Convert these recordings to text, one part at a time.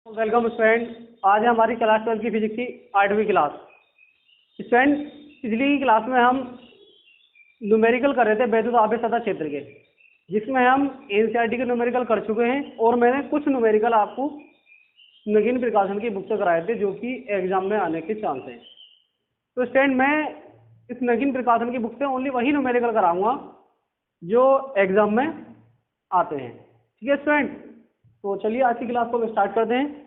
Welcome student. आज है हमारी क्लास 12 की फिजिक्स की 8वीं क्लास। स्टूडेंट, पिछली क्लास में हम न्यूमेरिकल कर रहे थे वैद्युत आवेश तथा क्षेत्र के, जिसमें हम एनसीईआरटी के न्यूमेरिकल कर चुके हैं और मैंने कुछ न्यूमेरिकल आपको नगीन प्रकाशन की बुक से कराए थे जो कि एग्जाम में आने के चांस हैं। तो स्टूडेंट, मैं इस नगीन प्रकाशन की बुक से ओनली वही न्यूमेरिकल कराऊंगा जो एग्जाम में आते हैं। ठीक है स्टूडेंट, तो चलिए आज की क्लास को स्टार्ट करते हैं।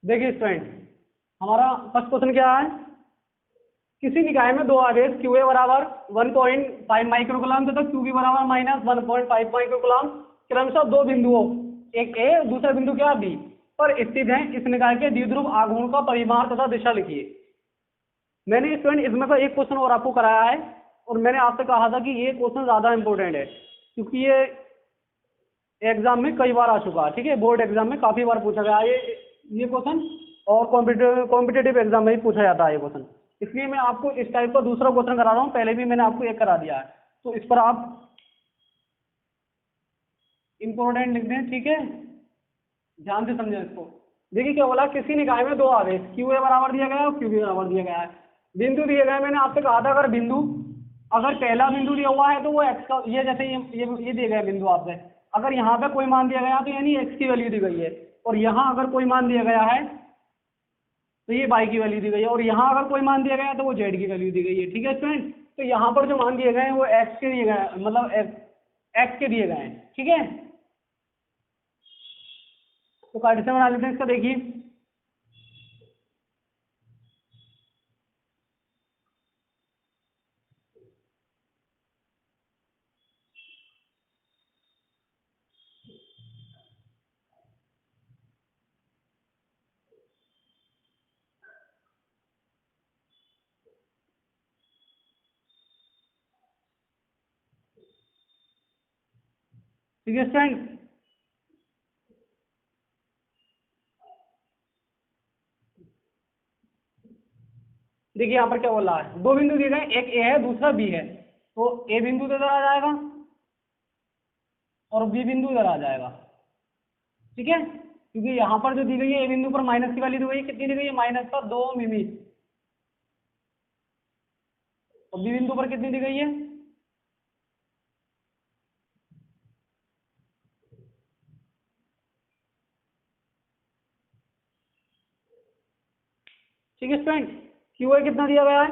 देखिए स्टूडेंट, हमारा फर्स्ट क्वेश्चन क्या है। किसी निकाय में दो आवेश QA बराबर 1.5 माइक्रोकूलम तथा QB बराबर -1.5 माइक्रोकूलम क्रमशः दो बिंदुओं, एक A दूसरा बिंदु क्या B पर स्थित है। इस निकाय के द्विध्रुव आघूर्ण का परिमाण तथा दिशा लिखिए। मैंने स्टूडेंट इसमें से एक क्वेश्चन और आपको कराया है और मैंने आपसे कहा था कि ये क्वेश्चन ज्यादा इंपॉर्टेंट है क्योंकि ये एग्जाम में कई बार आ चुका है। ठीक है, बोर्ड एग्जाम में काफी बार पूछा गया है ये क्वेश्चन, और कॉम्पिटेटिव एग्जाम में भी पूछा जाता है ये क्वेश्चन। इसलिए मैं आपको इस टाइप का दूसरा क्वेश्चन करा रहा हूँ। पहले भी मैंने आपको एक करा दिया है, तो इस पर आप इंपॉर्टेंट लिख दें। ठीक है, ध्यान से समझें इसको। देखिए क्या बोला, किसी निकाय में दो आवेश QA बराबर दिया गया है और QB बराबर दिया गया है। बिंदु दिए गए, मैंने आपसे कहा था अगर पहला बिंदु दिया हुआ है तो वो x का, ये जैसे ये दिए गए बिंदु आपसे, अगर यहाँ पे कोई मान दिया गया तो यानी x की वैल्यू दी गई है, और यहाँ अगर कोई मान दिया गया है तो ये y की वैल्यू दी गई है, और यहाँ अगर कोई मान दिया गया है तो वो z की वैल्यू दी गई है। ठीक है स्टूडेंट, तो यहाँ पर जो मान दिए गए हैं वो x के दिए गए हैं, मतलब x के दिए गए हैं। ठीक है, तो कार्टेशियन बना लेते हैं इसका। देखिए ठीक है स्टूडेंट, देखिए यहाँ पर क्या बोल रहा है, दो बिंदु दिए गए, एक A है दूसरा B है, तो A बिंदु इधर आ जाएगा और B बिंदु इधर आ जाएगा। ठीक है, क्योंकि यहाँ पर जो दी गई है A बिंदु पर माइनस की वैल्यू दी गई है, कितनी दी गई है, -2 मिमी, और B बिंदु पर कितनी दी गई है, ठीक है स्टूडेंट। QA कितना दिया गया है,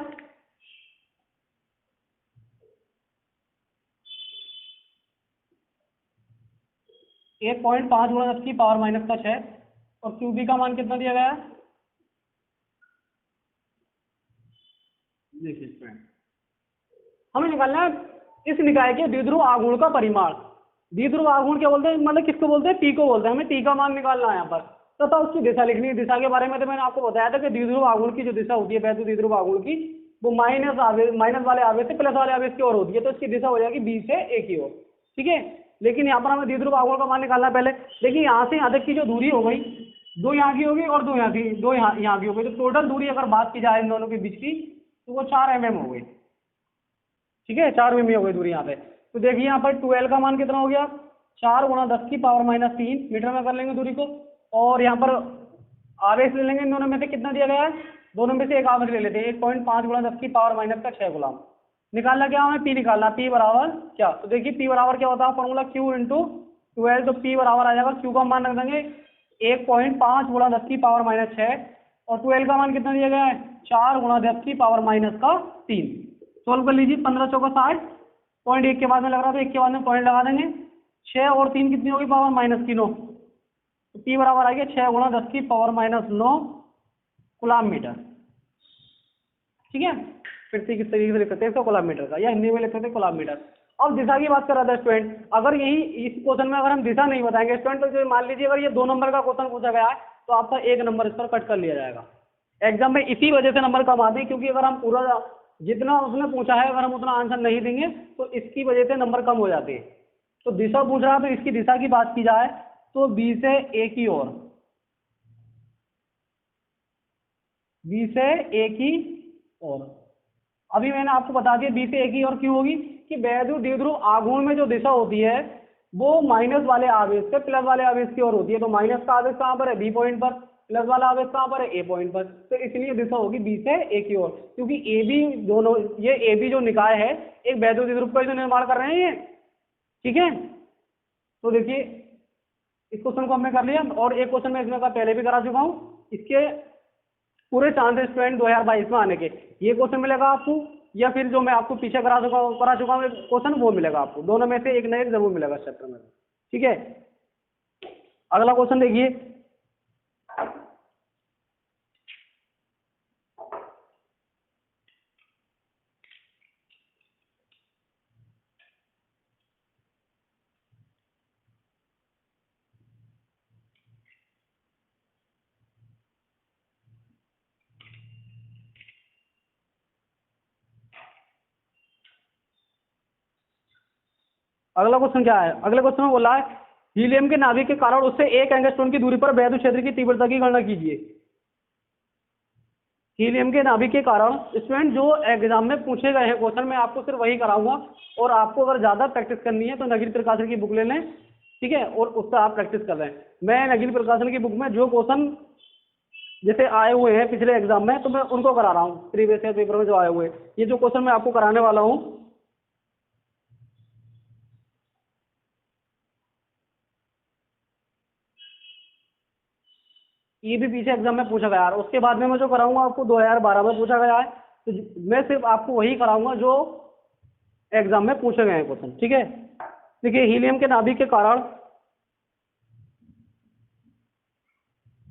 1.5 गुणा 10 की पावर -6, और QB का मान कितना दिया गया है। देखिए स्टूडेंट, हमें निकालना है इस निकाय के द्विध्रुव आघूर्ण का परिमाण। द्विध्रुव आघूर्ण क्या बोलते हैं, मतलब किसको बोलते हैं, T को बोलते हैं। हमें T का मान निकालना है यहाँ पर, तथा उसकी दिशा लिखनी है। दिशा के बारे में तो मैंने आपको बताया था कि द्विध्रुव आघूर्ण की जो दिशा होती है वैद्युत द्विध्रुव आघूर्ण की, वो माइनस वाले आवेश से प्लस वाले आवेश की ओर होती है, तो इसकी दिशा हो जाएगी B से A की ओर। ठीक है, लेकिन यहाँ पर हमें द्विध्रुव आघूर्ण का मान निकालना है पहले। देखिए यहाँ से यहाँ तक की जो दूरी हो गई, दो यहाँ की होगी और दो यहाँ की हो गई, तो टोटल दूरी अगर बात की जाए इन दोनों के बीच की तो वो 4 mm हो गई। ठीक है, 4 मिमी हो गई दूरी यहाँ पे। तो देखिए यहाँ पर 12 का मान कितना हो गया, 4 गुणा 10 की पावर -3 मीटर में कर लेंगे दूरी को, और यहाँ पर आवेश ले लेंगे इन दोनों में से, कितना दिया गया है, दोनों में से एक आवेश ले लेते हैं, 1.5 गुणा 10 की पावर -6 गुलाम। निकालना क्या, हमें P निकालना, P बराबर क्या, तो देखिए P बराबर क्या होता है फॉर्मूला, Q इंटू 12, तो P बराबर आ जाएगा, Q का मान रख देंगे 1.5 गुणा 10 की पावर -6, और 12 का मान कितना दिया गया है, 4 गुणा 10 की पावर -3। सोल्व कर लीजिए, 15 चौका 60, पॉइंट एक के बाद में लग रहा था, एक के बाद में पॉइंट लगा देंगे, 6 और 3 कितनी होगी, पावर -9, तो P बराबर आ गया 6 गुणा 10 की पावर -9 कूलम मीटर। ठीक है, फिर से किस तरीके से लिख सकते हैं इसको, कूलम मीटर का, या हिंदी में लिख सकते हैं कूलम मीटर। अब दिशा की बात कर रहा था स्टूडेंट, अगर यही इस क्वेश्चन में अगर हम दिशा नहीं बताएंगे स्टूडेंट, तो मान लीजिए अगर ये 2 नंबर का क्वेश्चन पूछा गया है तो आपका 1 नंबर इस पर कट कर लिया जाएगा। एग्जाम में इसी वजह से नंबर कम आते हैं, क्योंकि अगर हम पूरा जितना उसने पूछा है अगर हम उतना आंसर नहीं देंगे तो इसकी वजह से नंबर कम हो जाते हैं। तो दिशा पूछ रहा है, तो इसकी दिशा की बात की जाए तो B से A की ओर, B से A की ओर। अभी मैंने आपको बता दिया B से A की ओर क्यों होगी, कि वैद्युत द्विध्रुव आघूर्ण में जो दिशा होती है वो माइनस वाले आवेश से प्लस वाले आवेश की ओर होती है। तो माइनस का आवेश कहाँ पर है, बी पॉइंट पर, प्लस वाला आवेश कहाँ पर है, ए पॉइंट पर। तो इसलिए दिशा होगी बी से ए की ओर, क्योंकि ए बी दोनों, ये ए बी जो निकाय है एक वैद्युत द्विध्रुव का जो निर्माण कर रहे हैं ये, ठीक है। तो देखिए इस क्वेश्चन को हमने कर लिया, और एक क्वेश्चन मैं इसमें का पहले भी करा चुका हूँ, इसके पूरे चांसेस स्टूडेंट 2022 में आने के। ये क्वेश्चन मिलेगा आपको, या फिर जो मैं आपको पीछे करा चुका हूँ क्वेश्चन वो मिलेगा आपको, दोनों में से एक ना एक जरूर मिलेगा इस चैप्टर में, ठीक है। अगला क्वेश्चन देखिए, अगला क्वेश्चन क्या है। अगले क्वेश्चन में बोला है हीलियम के नाभिक के कारण उससे 1 एंगस्ट्रॉन की दूरी पर वैद्युत क्षेत्र की तीव्रता की गणना कीजिए। हीलियम के नाभिक के कारण स्टूडेंट जो एग्जाम में पूछे गए हैं क्वेश्चन, मैं आपको सिर्फ वही कराऊंगा, और आपको अगर ज्यादा प्रैक्टिस करनी है तो नगीन प्रकाशन की बुक ले लें, ठीक है, और उससे आप प्रैक्टिस कर रहे हैं। मैं नगीन प्रकाशन की बुक में जो क्वेश्चन जैसे आए हुए हैं पिछले एग्जाम में, तो मैं उनको करा रहा हूँ, प्रीवियस ईयर पेपर में जो आए हुए हैं, ये जो क्वेश्चन मैं आपको कराने वाला हूँ, ये भी पीछे एग्जाम में पूछा गया है। उसके बाद में मैं जो कराऊंगा आपको 2012 में पूछा गया है, तो मैं सिर्फ आपको वही कराऊंगा जो एग्जाम में पूछे गए हैं क्वेश्चन, ठीक है। देखिए हीलियम के नाभिक के कारण,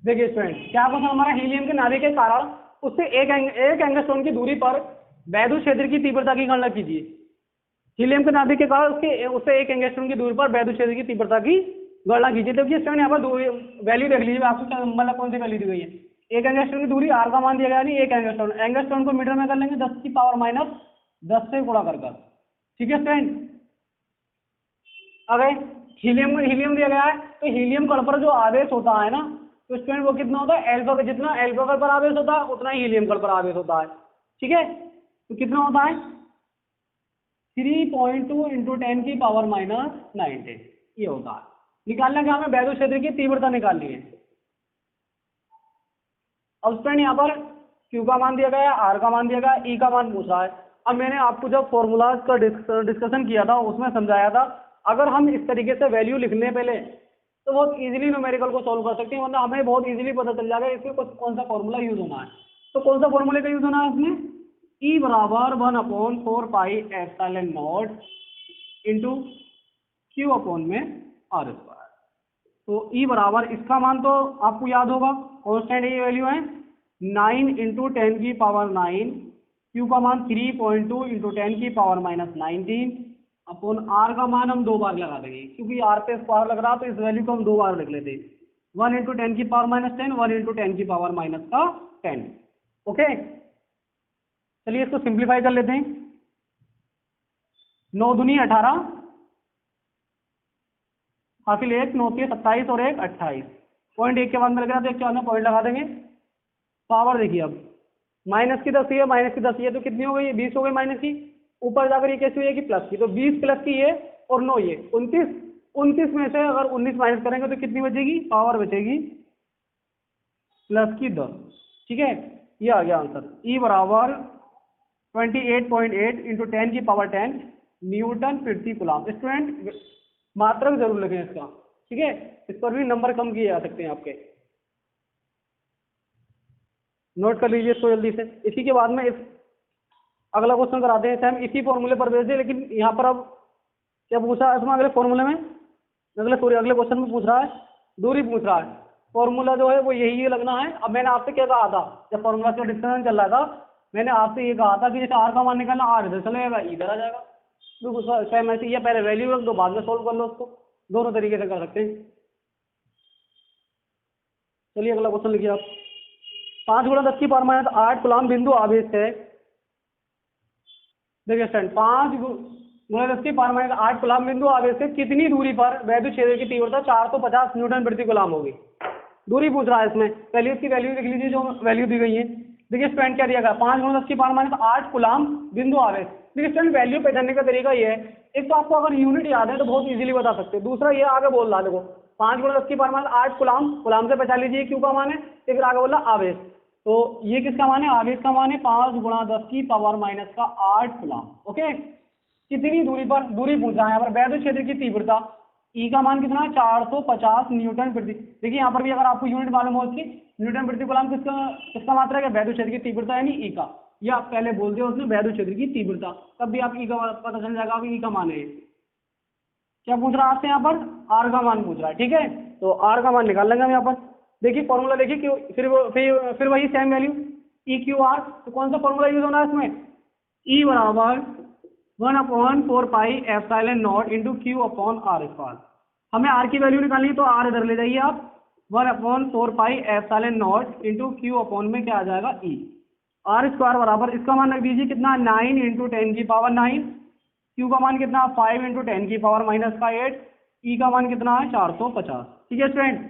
देखिए स्टूडेंट क्या क्वेश्चन हमारा, हीलियम के नाभिक के कारण उससे एक एंगस्ट्रॉन की दूरी पर वैद्युत क्षेत्र की तीव्रता की गणना कीजिए। हीलियम के नाभिक के कारण उससे 1 एंगस्ट्रॉन की दूरी पर वैद्युत क्षेत्र की तीव्रता की गणना कीजिए। देखिए स्टूडेंट यहाँ पर वैल्यू देख लीजिए, आपको मतलब कौन सी वैल्यू दी गई है। 1 एंगस्ट्रॉन की दूरी आर का मान दिया गया, नहीं 1 एंगस्ट्रॉन, एंगस्ट्रॉन को मीटर में कर लेंगे 10 की पावर माइनस 10 से गुणा कर, ठीक है स्टूडेंट। अगर हीलियम दिया गया है, तो हीलियम कण पर जो आवेश होता है ना, तो स्टूडेंट वो कितना होता है, एल्फा, जितना एल्फा कण पर आवेश होता है उतना ही हीलियम कण पर आवेश होता है, ठीक है। तो कितना होता है 3.2 इंटू 10 की पावर माइनस 19, ये होता है। निकालना क्या, हमें वैद्युत क्षेत्र की तीव्रता निकालनी है। अब स्टूडेंट यहाँ पर Q का मान दिया गया है, R का मान दिया गया है, E का मान पूछा है। अब मैंने आपको जब फॉर्मूलाज का डिस्कशन किया था उसमें समझाया था, अगर हम इस तरीके से वैल्यू लिख लें पहले, तो बहुत इजीली न्यूमेरिकल को सॉल्व कर सकते हैं, वरना हमें बहुत इजीली पता चल जाएगा इसमें कौन सा फॉर्मूला यूज होना है। तो कौन सा फॉर्मूले का यूज होना है इसमें, E बराबर 1/4 pi epsilon not into Q upon में R स्क्वायर। तो E बराबर, इसका मान तो आपको याद होगा, कॉन्स्टेंट ये वैल्यू है 9 इंटू 10 की पावर 9, Q का मान 3.2 इंटू 10 की पावर माइनस 19 अपॉन R का मान हम 2 बार लगा देंगे, क्योंकि R पे स्क्वायर लग रहा तो इस वैल्यू को हम 2 बार लिख लेते हैं, 1 इंटू 10 की पावर माइनस 10, 1 इंटू 10 की पावर माइनस का 10, ओके। चलिए इसको सिंप्लीफाई कर लेते हैं, 9 दूनी 18, हासिल 1, 9 के 27 और 1 28, पॉइंट 1 के बाद में लग रहा था, एक के बाद में पॉइंट लगा देंगे। पावर देखिए अब माइनस की 10 है, माइनस की 10 ये, तो कितनी हो गई, 20 हो गई माइनस की, ऊपर जाकर ये कैसी हुई है कि प्लस की, तो 20 प्लस की ये और 9 ये 29, 29 में से अगर 19 माइनस करेंगे तो कितनी बचेगी, पावर बचेगी प्लस की 10, ठीक है। ये आ गया आंसर, E बराबर 28.8 इंटू 10 की पावर 10 न्यूटन प्रति कूलम। स्टूडेंट मात्रक जरूर लिखें इसका, ठीक है, इस पर भी नंबर कम किए जा सकते हैं आपके, नोट कर लीजिए इसको जल्दी से। इसी के बाद में इस अगला क्वेश्चन कराते हैं, सेम इसी फॉर्मूले पर बेस्ड है, लेकिन यहाँ पर अब क्या पूछा है इसमें, अगले फॉर्मूले में, अगले क्वेश्चन में पूछ रहा है, दूरी पूछ रहा है, फॉर्मूला जो है वो यही लगना है। अब मैंने आपसे क्या कहा था, जब फॉर्मूला का डिस्कशन चल रहा था, मैंने आपसे ये कहा था कि जैसे R का मान निकालना, R इधर चला जाएगा, इधर आ जाएगा, बिल्कुल सेम ऐसे ही है, पहले वैल्यू रख दो, बाद में सोल्व कर लो उसको, दोनों तरीके से कर सकते हैं। चलिए अगला क्वेश्चन लिखिए आप, 5 गुणा 10 की पावर माइनस 8 कूलम बिंदु आवेश है, देखिए स्टूडेंट 5 गुणा 10 की पावर माइनस 8 कूलम बिंदु आवेश से कितनी दूरी पर वैद्युत क्षेत्र की तीव्रता 450 न्यूटन प्रति कूलम होगी। दूरी पूछ रहा है इसमें, पहले इसकी वैल्यू लिख लीजिए जो वैल्यू दी गई है, देखिए स्टूडेंट क्या दिया गया, 5 × 10⁻⁸ कूलाम बिंदु आवेश। देखिए स्टूडेंट वैल्यू पहचानने का तरीका ये है, एक तो आपको अगर यूनिट याद है तो बहुत इजीली बता सकते हैं, दूसरा ये आगे बोल रहा देखो 5 × 10⁻⁸ कूलाम, कूलाम से पहचान लीजिए क्यू का मान है, फिर आगे बोला आवेश, तो ये किसका मान है, आवेश का मान है 5 × 10⁻⁸ कूलाम। ओके, कितनी दूरी पर, दूरी पूछ रहा है यहाँ पर, वैद्युत क्षेत्र की तीव्रता ई का मान कितना है 450 न्यूटन प्रति। देखिए यहाँ पर भी अगर आपको यूनिट मालूम हो उसकी, न्यूटन प्रति कूलाम किसका किसका मात्रा है, वैद्युत क्षेत्र की तीव्रता यानी ई का, ये आप पहले बोल दिया उसने वैद्युत क्षेत्र की तीव्रता, तब भी आप ई का पता चल जाएगा, ई का मान है। क्या पूछ रहा है आपसे यहाँ पर, आर का मान पूछ रहा है, ठीक है, तो आर का मान निकाल लेंगे हम यहाँ पर। देखिए फॉर्मूला देखिए क्यों, फिर वही same value E Q R, तो कौन सा फॉर्मूला यूज होना है इसमें, ई बराबर 1/4πε0 into Q upon R square. हमें आर की वैल्यू निकालनी है तो आर इधर ले जाइए आप, 1/4πε0 इंटू क्यू अपॉन में क्या आ जाएगा ई, आर स्क्वायर बराबर इसका मान रख दीजिए कितना 9 × 10⁻⁹, क्यू का मान कितना 5 × 10⁻⁻8, ई का मान कितना है 450। ठीक है स्टूडेंट,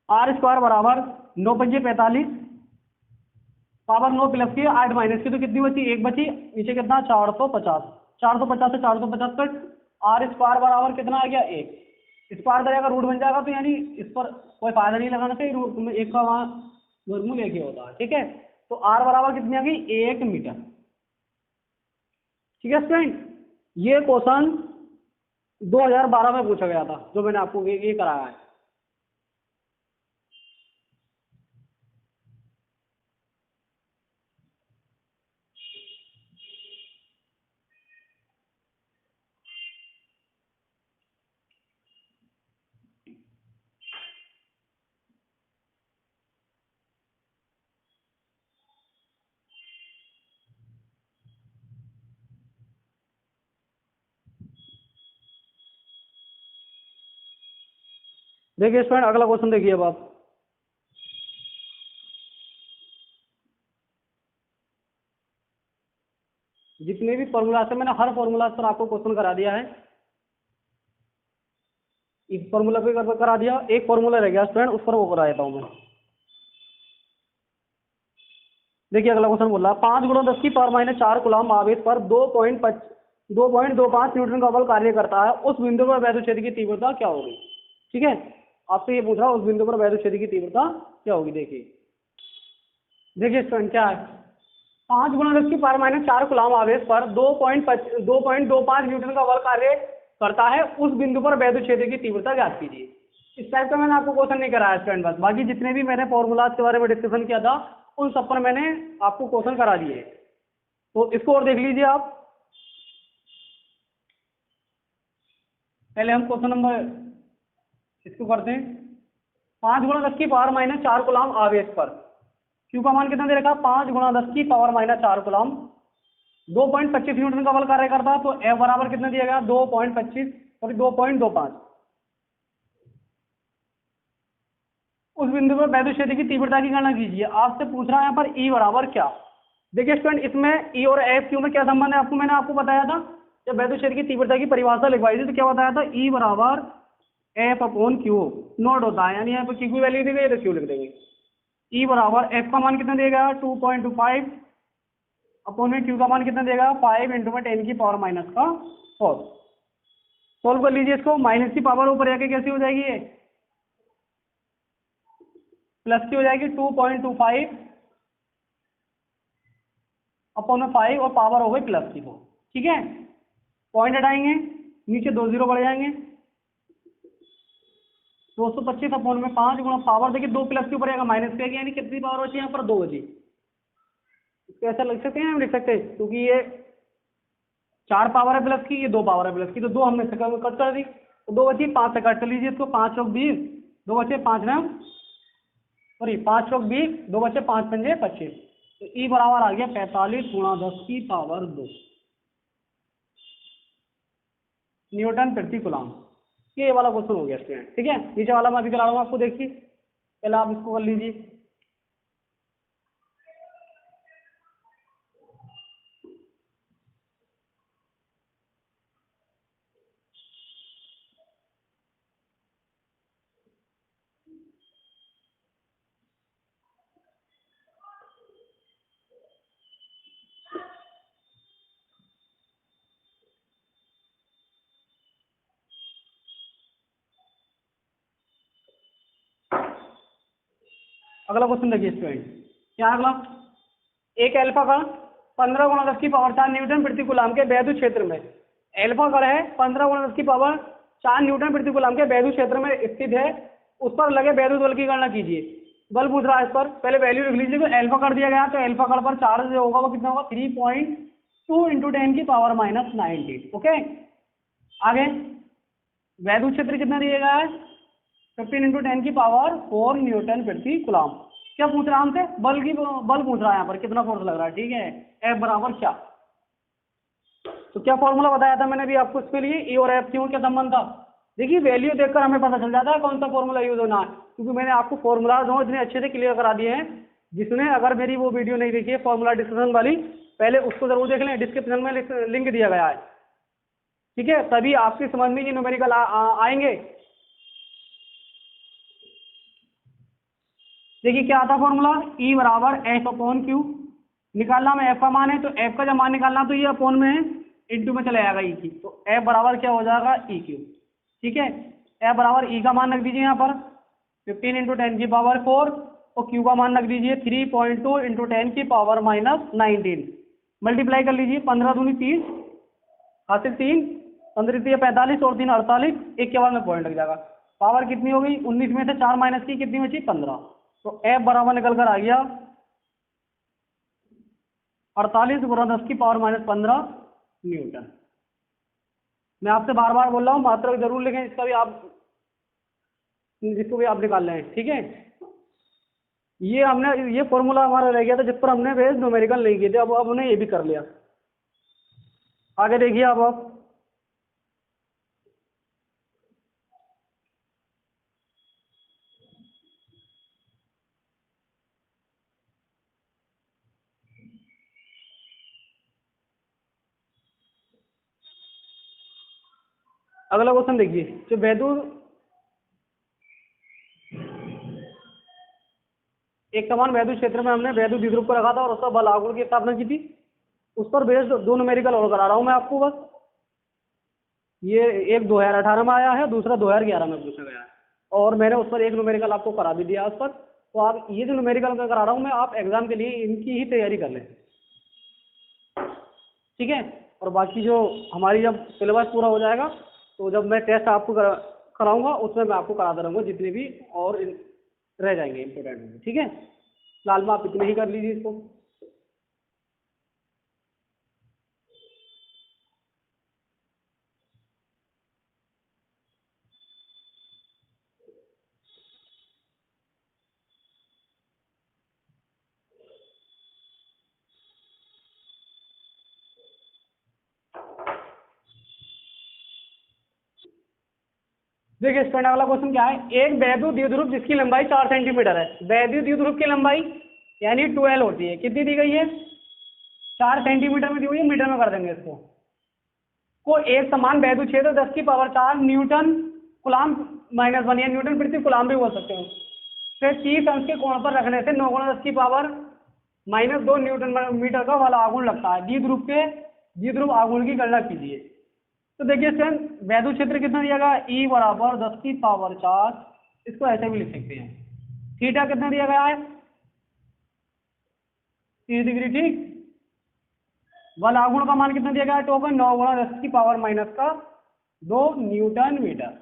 आर स्क्वायर बराबर 9 × 5 = 45, पावर 9 प्लस की 8 माइनस की तो कितनी बची, एक बची, नीचे कितना 450, 450 से 450 कट, आर स्क्वायर बराबर कितना आ गया 1, स्क्वायर का रूट बन जाएगा, तो यानी इस पर कोई फायदा नहीं लगाना चाहिए, रूट में एक का वहाँ वर्गमूल एक ही होता है, ठीक है, तो आर बराबर कितनी आ गई 1 मीटर। ठीक है स्टूडेंट, ये क्वेश्चन 2012 में पूछा गया था, जो मैंने आपको ये कराया है। देखिए स्टूडेंट अगला क्वेश्चन देखिए अब आप, जितने भी फॉर्मूला से मैंने हर फॉर्मूला पर आपको क्वेश्चन करा दिया है, इस फॉर्मूला पे करा दिया, एक फॉर्मूला रह गया स्टूडेंट, उस पर वो करा देता हूँ मैं। देखिए अगला क्वेश्चन बोल रहा है 5 × 10⁻⁴ कूलाम आवेश पर 2.25 न्यूटन का बल कार्य करता है, उस बिंदु पर वैद्युत क्षेत्र की तीव्रता क्या होगी। ठीक है, आपसे ये पूछ रहा है उस बिंदु पर वैद्युत क्षेत्र की तीव्रता क्या होगी। देखिए स्टूडेंट क्या है, 5 × 10⁻⁴ कूलाम आवेश पर 2.25 न्यूटन का बल कार्य करता है, उस बिंदु पर वैद्युत क्षेत्र की तीव्रता ज्ञात कीजिए। इस टाइप का मैंने आपको क्वेश्चन नहीं कराया स्टूडेंट, बस बाकी जितने भी मैंने फॉर्मूलाज के बारे में डिस्कशन किया था उन सब पर मैंने आपको क्वेश्चन करा दिए, तो इसको और देख लीजिए आप। पहले हम क्वेश्चन नंबर इसको करते हैं, 5 × 10⁻⁴ कूलाम आवेश पर क्यू का मान कितना दे रखा है 5 × 10⁻⁴ कूलाम, 2.25 न्यूटन का बल कार्य करता है, तो एफ बराबर कितना दिया गया 2.25 और 2.25, उस बिंदु पर वैद्युत क्षेत्र की तीव्रता की गणना कीजिए। आपसे पूछ रहा है यहाँ पर ई बराबर क्या। देखिए स्टूडेंट इसमें ई और एफ क्यू में क्या संबंध है, आपको मैंने आपको बताया था, जब वैद्युत क्षेत्र की तीव्रता की परिभाषा लिखवाई थी तो क्या बताया था, ई बराबर एफ अपॉन क्यू नोट होता है, यानी यहाँ पर क्यू की वैल्यू दी गई तो क्यू लिख देंगे। ई बराबर एफ का मान कितना देगा 2.25 अपॉन में क्यू का मान कितना देगा 5 × 10⁻⁴। सोल्व कर लीजिए इसको, माइनस की पावर ऊपर जाके कैसी हो जाएगी, ये प्लस की हो जाएगी 2.25 अपॉन में 5 और पावर हो गई प्लस की 4। ठीक है, पॉइंट हटाएंगे, नीचे 2 0 बढ़ जाएंगे, 225 अपॉन में 5 गुणा पावर, देखिए 2 प्लस के ऊपर आएगा माइनस के, यानी कितनी पावर बची यहाँ पर 2 बची। इसको ऐसा लिख सकते हैं, हम लिख सकते हैं क्योंकि ये 4 पावर है प्लस की, ये 2 पावर है प्लस की, तो 2 हमने कट कर दी, तो 2 बची, 5 से कट कर लीजिए इसको, 5 × 20, 2 बचे 5 न सॉरी 5 × 20, 2 बचे 5 × 5 = 25, तो ई बराबर आ गया 45 × 10⁻² न्यूटन प्रति कूलाम। ये वाला क्वेश्चन हो गया स्टूडेंट। ठीक है, नीचे वाला मैं अभी करा रहा हूँ आपको, देखिए पहले आप इसको कर लीजिए। अगला क्वेश्चन देखिए स्टूडेंट, क्या अगला, एक अल्फा कण 15 गुणा 10 की पावर 4 न्यूटन प्रति कूलाम के वैद्युत क्षेत्र में, अल्फा कण है 15 गुणा 10 की पावर 4 न्यूटन प्रति कूलाम के वैद्युत क्षेत्र में स्थित है, उस पर लगे वैद्युत बल की गणना कीजिए। बल पूछ रहा है इस पर, पहले वैल्यू लिख लीजिए। अल्फा कण दिया गया तो अल्फा कण पर चार्ज जो होगा वो कितना होगा, 3.2 इंटू 10 की पावर माइनस 19। ओके, आगे वैद्युत क्षेत्र कितना दिया गया है, 15 इंटू 10 की पावर 4 न्यूटन प्रति कूलाम। क्या पूछ रहा है हमसे, बल पूछ रहा है यहाँ पर, कितना फोर्स लग रहा है। ठीक है, एफ बराबर क्या, तो क्या फॉर्मूला बताया था मैंने भी आपको इसके लिए, ई और एफ क्यों क्या संबंध था। देखिए वैल्यू देखकर हमें पता चल जाता है कौन सा फॉर्मूला यूज होना है, क्योंकि मैंने आपको फॉर्मूला जो इतने अच्छे से क्लियर करा दिए हैं। जिसने अगर मेरी वो वीडियो नहीं देखी है फॉर्मूला डिस्कशन वाली, पहले उसको जरूर देख लें, डिस्क्रिप्शन में लिंक दिया गया है। ठीक है, तभी आपकी समझ में ये न्यूमेरिकल आएंगे। देखिए क्या आता फॉर्मूला, ई बराबर एफ अपॉन क्यू, निकालना में एफ का मान है तो एफ का जब मान निकालना तो ये अपॉन में है, इंटू में चला जाएगा ई की, तो एफ बराबर क्या हो जाएगा, ई क्यू। ठीक है, एफ बराबर ई का मान रख दीजिए यहाँ पर 15 इंटू 10 की पावर 4, और क्यू का मान रख दीजिए 3.2 इंटू 10 की पावर माइनस 19। मल्टीप्लाई कर लीजिए, 15 दूनी 30, हासिल 3, 15 45 और 3 48, एक के बाद में पॉइंट लग जाएगा। पावर कितनी हो गई, 19 में से 4 माइनस की कितनी बची, 15। तो एफ बराबर निकल कर आ गया 48 गुणा 10 की पावर माइनस 15 न्यूटन। मैं आपसे बार बार बोल रहा हूँ मात्रक जरूर लिखें, इसका भी आप, जिसको भी आप निकाल रहे हैं। ठीक है, ये फॉर्मूला हमारा रह गया था जिस पर हमने बेस न्यूमेरिकल नहीं किए थे, अब हमने ये भी कर लिया। आगे देखिए अब आप अगला क्वेश्चन देखिए, जो वैद्युत एक समान वैद्युत क्षेत्र में हमने वैद्युत द्विध्रुव को रखा था और उस पर बल आघूर्ण की स्थापना की थी, उस पर बेस्ड दो न्यूमेरिकल और करा रहा हूं मैं आपको बस। ये एक 2018 में आया है, दूसरा 2011 में पूछा गया है, और मैंने उस पर एक न्यूमेरिकल आपको करा भी दिया उस पर। तो आप ये जो न्यूमेरिकल का करा रहा हूँ मैं, आप एग्जाम के लिए इनकी ही तैयारी कर लें। ठीक है, और बाकी जो हमारी जब सिलेबस पूरा हो जाएगा तो जब मैं टेस्ट आपको कराऊंगा उसमें मैं आपको कराता रहूँगा जितने भी और रह जाएंगे इंपोर्टेंट। ठीक है, फिलहाल में आप इतने ही कर लीजिए इसको। देखिए स्टूडेंट अगला क्वेश्चन क्या है, एक वैद्युत द्विध्रुव जिसकी लंबाई 4 सेंटीमीटर है, वैद्युत द्विध्रुव की लंबाई यानी 12 होती है, कितनी दी गई है, 4 सेंटीमीटर में दी हुई है, मीटर में कर देंगे इसको। को एक समान वैद्युत क्षेत्र 10 की पावर 4 न्यूटन कूलाम माइनस 1 या न्यूटन प्रति कूलाम भी बोल सकते हो, फिर 30 अंश के कोण पर रखने से 9 गुणा 10 की पावर माइनस 2 न्यूटन मीटर का वाला आघूर्ण लगता है, द्विध्रुव आघूर्ण की गणना कीजिए। तो देखिए सर वैद्युत क्षेत्र कितना दिया गया, ई बराबर 10 की पावर 4, इसको ऐसे भी लिख सकते हैं। थीटा कितना दिया गया है, 30 डिग्री। ठीक, बल आघूर्ण का मान कितना दिया गया है, टोकन 9 गुणा 10 की पावर माइनस का 2 न्यूटन मीटर।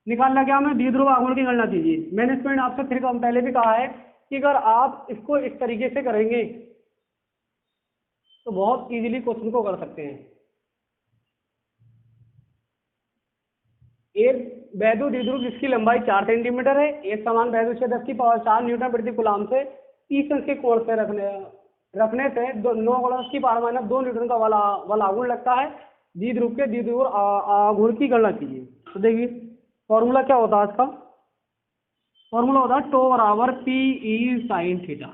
निकालना क्या, हमें द्विध्रुव आघूर्ण की गणना कीजिए। मैंने इसमें आपसे फिर पहले भी कहा है कि अगर आप इसको इस तरीके से करेंगे तो बहुत इजीली क्वेश्चन को कर सकते हैं। एक वैद्युत द्विध्रुव जिसकी लंबाई 4 सेंटीमीटर है, एक समान वैद्युत क्षेत्र 10 की पावर 4 न्यूटन प्रति कूलाम से 30 अंश के कोण से रखने से 9 गुणा 10 की पावर माइनस 2 न्यूटन का बल आघूर्ण लगता है, द्विध्रुव के द्विध्रुव आघूर्ण की गणना कीजिए। तो देखिए फॉर्मूला क्या होता है इसका, फॉर्मूला होता है टो बराबर P E sine theta.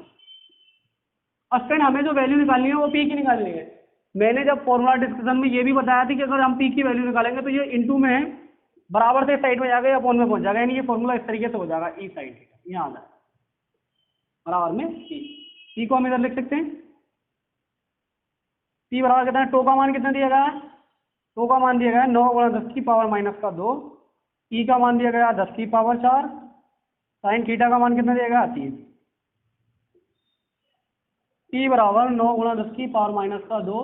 Student हमें जो वैल्यू निकालनी है वो पी की निकालनी है। मैंने जब फॉर्मूला डिस्कशन में ये भी बताया था कि अगर हम पी की वैल्यू निकालेंगे तो ये इंटू में है, बराबर से साइड में जाएगा या अपॉन में पहुंच जाएगा, यानी ये फॉर्मूला इस तरीके से हो जाएगा, ई साइन थीटा यहाँ आ जाए बराबर में पी को हम इधर लिख सकते हैं। पी बराबर कितना है, टो का मान कितना दिया गया है, टो का मान दिया गया है 9 गुणा 10 की पावर माइनस का 2, ई का मान दिया गया 10 की पावर 4, साइन थीटा का मान कितना दिया गया 30। p बराबर 9 गुणा 10 की पावर माइनस का 2,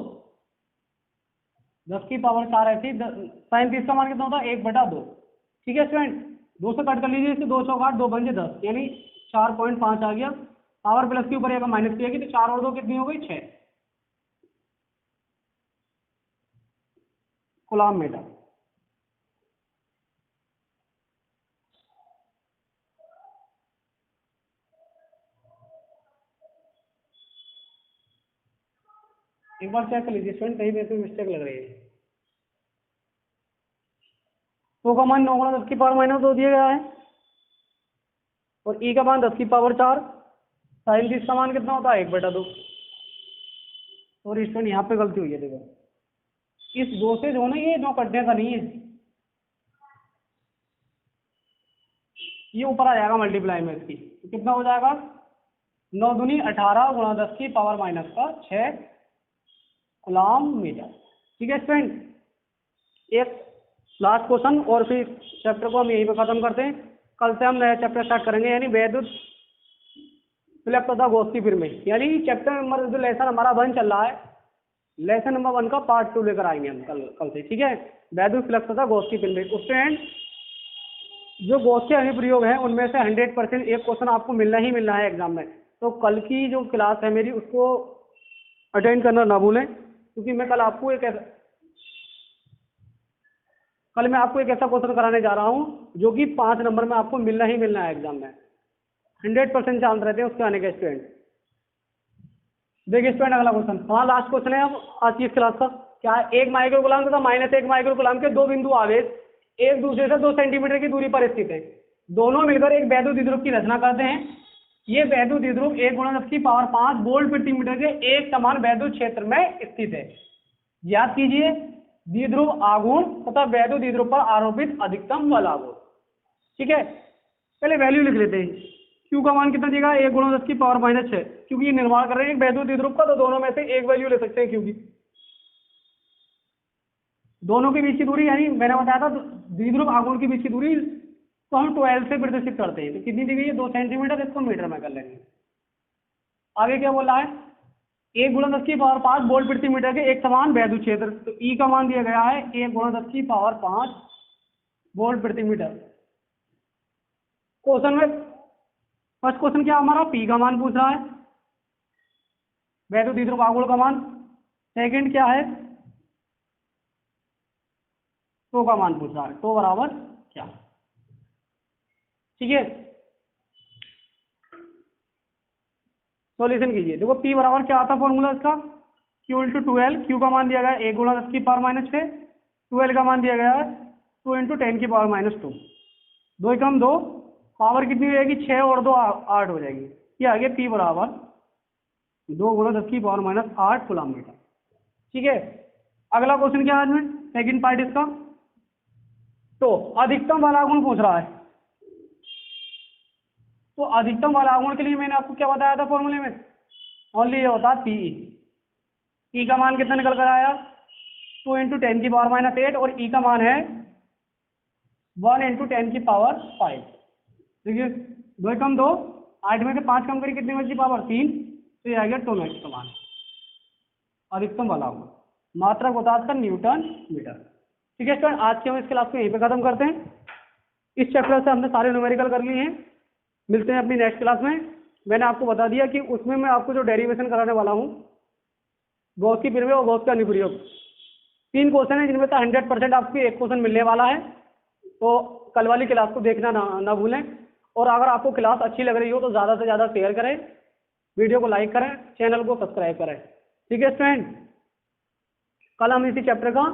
10 की पावर 4 ऐसी, साइन 30 का मान कितना होता है 1/2। ठीक है स्टूडेंट, 2 से कट कर लीजिए इसे, 2 चौक 8, 2 पंजे 10, यानी 4.5 आ गया। पावर प्लस के ऊपर एक माइनस किया, तो 4 और 2 कितनी हो गई 6 कूलम्ब मीटर। एक बार चेक कर लीजिए स्टूडेंट, कहीं पे मिस्टेक लग रही है। तो का मान 9 गुणा 10 की पावर माइनस 2 दिया गया है, और ई का मान 10 की पावर 4, साइन 30 का मान कितना होता है 1/2। और स्टूडेंट यहाँ पे गलती हुई है, देखो इस 2 से जो ना, ये 9 कटने का नहीं है, ये ऊपर आ जाएगा मल्टीप्लाई में इसकी, तो कितना हो जाएगा 9 दूनी 18 गुणा 10 की पावर माइनस का 6 कूलम्ब मीटर। ठीक है स्टूडेंट, एक लास्ट क्वेश्चन और फिर चैप्टर को हम यहीं पे खत्म करते हैं। कल से हम नया चैप्टर स्टार्ट करेंगे, यानी वैद्युत फ्लक्स तथा गॉस फिर में, यानी चैप्टर नंबर जो लेसन हमारा 1 चल रहा है, लेसन नंबर 1 का पार्ट 2 लेकर आएंगे हम कल से। ठीक है, वैद्युत फ्लक्स तथा गॉस फिर में। उस स्टूडेंट जो गॉस के अनुप्रयोग हैं उनमें से 100% एक क्वेश्चन आपको मिलना ही मिलना है एग्जाम में। तो कल की जो क्लास है मेरी, उसको अटेंड करना ना भूलें, क्योंकि मैं कल मैं आपको एक ऐसा क्वेश्चन कराने जा रहा हूँ जो कि 5 नंबर में आपको मिलना ही मिलना है एग्जाम में, 100% चांस रहते हैं उसके आने के स्टूडेंट। देखिए स्टूडेंट अगला क्वेश्चन, हाँ लास्ट क्वेश्चन है अब आज की इस क्लास का। क्या है, 1 माइक्रो कूलम्ब तथा -1 माइक्रो कूलम्ब के 2 बिंदु आवेश एक दूसरे से 2 सेंटीमीटर की दूरी पर स्थित है, दोनों मिलकर एक वैद्युत द्विध्रुव की रचना करते हैं। ये वैद्युत द्विध्रुव 1 गुणा 10 की पावर 5 वोल्ट प्रति मीटर के एक समान वैद्युत क्षेत्र में स्थित है। याद कीजिए, द्विध्रुव आघूर्ण तथा वैद्युत द्विध्रुव पर आरोपित अधिकतम बल आघूर्ण। ठीक है, पहले वैल्यू लिख लेते हैं। Q का मान कितना देगा 1 गुणा 10 की पावर -6, क्योंकि ये निर्माण कर रहे हैं एक वैद्युत द्विध्रुव का, तो दोनों में से एक वैल्यू ले सकते हैं Q की। दोनों के बीच की दूरी, यानी मैंने बताया था द्विध्रुव आघूर्ण के बीच की दूरी, तो हम 12 से प्रदर्शित करते हैं। तो कितनी दी गई है 2 सेंटीमीटर, इसको मीटर में कर लेंगे। आगे क्या बोल रहा है, 1 गुणा 10 की पावर 5 वोल्ट प्रति मीटर के एक समान वैद्युत क्षेत्र, तो ई का मान दिया गया है 1 गुणा 10 की पावर 5 वोल्ट प्रति मीटर। क्वेश्चन में फर्स्ट क्वेश्चन क्या हमारा, पी का मान पूछ रहा है, वैद्युत द्विध्रुव आघूर्ण का मान। सेकंड क्या है, टो का मान पूछ रहा है, टो बराबर क्या। ठीक है, सॉल्यूशन कीजिए। देखो P बराबर क्या आता फॉर्मूला इसका, Q इंटू 12, Q का मान दिया गया है 1 गुणा 10 की पावर -6, 12 का मान दिया गया है 2 इंटू 10 की पावर -2, 2 एकम 2, पावर कितनी हो जाएगी 6 और 2 8 हो जाएगी। ये आ गया P बराबर 2 गुणा 10 की पावर -8 कूलम्ब मीटर। ठीक है, अगला क्वेश्चन क्या है, सेकंड पार्ट इसका, तो अधिकतम बल आघूर्ण पूछ रहा है। तो अधिकतम बल आघूर्ण के लिए मैंने आपको क्या बताया था फॉर्मूले में, ओनली ये होता है पीई। ई का मान कितना निकल कर आया 2 इंटू 10 की पावर -8, और ई का मान है 1 इंटू 10 की पावर 5। देखिए 2 कम 2, 8 में से 5 कम करी कितनी बची पावर 3, तो ये आ गया टोन का मान। अधिकतम बल आघूर्ण, मात्रक होता है न्यूटन मीटर। ठीक है स्टूडेंट, आज के हम इस क्लास को यहीं पे खत्म करते हैं। इस चैप्टर से हमने सारे न्यूमेरिकल कर लिए हैं। मिलते हैं अपनी नेक्स्ट क्लास में। मैंने आपको बता दिया कि उसमें मैं आपको जो डेरिवेशन कराने वाला हूँ गॉस की प्रमेय और गॉस का अनुप्रयोग, 3 क्वेश्चन है जिनमें से 100% आपको एक क्वेश्चन मिलने वाला है। तो कल वाली क्लास को देखना ना भूलें, और अगर आपको क्लास अच्छी लग रही हो तो ज़्यादा से ज़्यादा शेयर करें, वीडियो को लाइक करें, चैनल को सब्सक्राइब करें। ठीक है स्टूडेंट, कल हम इसी चैप्टर का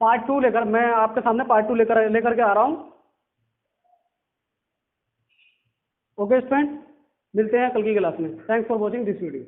पार्ट 2 लेकर, मैं आपके सामने पार्ट 2 लेकर के आ रहा हूँ। ओके स्टूडेंट, मिलते हैं कल की क्लास में। Thanks for watching this video.